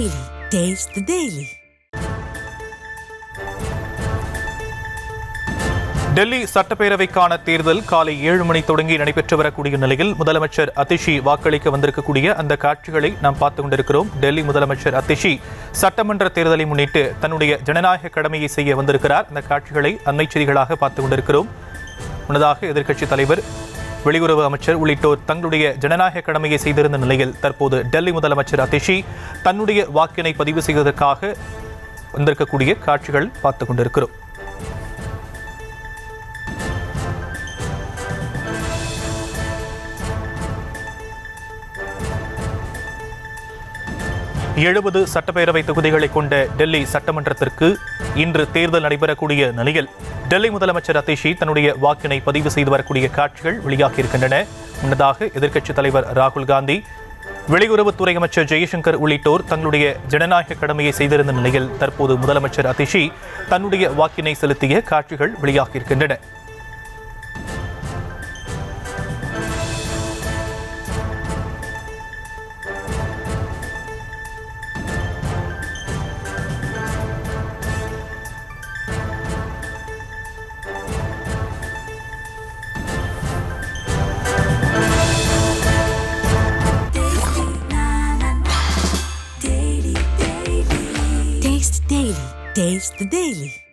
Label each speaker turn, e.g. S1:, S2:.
S1: Daily. Taste the Daily.
S2: Delhi சட்டப்பேரவைக்கான தேர்தல் காலை 7 மணி தொடங்கி நடைபெற்று வரக்கூடிய நிலையில் முதலமைச்சர் அதிஷி வாக்களிக்க வந்திருக்கக்கூடிய அந்த காட்சிகளை நாம் பார்த்துக் கொண்டிருக்கிறோம். டெல்லி முதலமைச்சர் அதிஷி சட்டமன்ற தேர்தலை முன்னிட்டு தன்னுடைய ஜனநாயக கடமையை செய்ய வந்திருக்கிறார். அந்த காட்சிகளை அண்மை செய்திகளாக பார்த்துக் கொண்டிருக்கிறோம். முன்னதாக எதிர்க்கட்சித் தலைவர், வெளியுறவு அமைச்சர் உள்ளிட்டோர் தங்களுடைய ஜனநாயக கடமையை செய்திருந்த நிலையில் தற்போது டெல்லி முதலமைச்சர் அதிஷி தன்னுடைய வாக்கினை பதிவு செய்வதற்காக வந்திருக்கக்கூடிய காட்சிகள் பார்த்துக் கொண்டிருக்கிறோம். எழுபது சட்டப்பேரவை தொகுதிகளை கொண்ட டெல்லி சட்டமன்றத்திற்கு இன்று தேர்தல் நடைபெறக்கூடிய நிலையில் டெல்லி முதலமைச்சர் அதிஷி தன்னுடைய வாக்கினை பதிவு செய்து வரக்கூடிய காட்சிகள் வெளியாகியிருக்கின்றன. முன்னதாக எதிர்க்கட்சித் தலைவர் ராகுல் காந்தி, வெளியுறவுத்துறை அமைச்சர் ஜெய்சங்கர் உள்ளிட்டோர் தங்களுடைய ஜனநாயக கடமையை செய்திருந்த நிலையில் தற்போது முதலமைச்சர் அதிஷி தன்னுடைய வாக்கினை செலுத்திய காட்சிகள் வெளியாகியிருக்கின்றன.
S1: Taste the Daily.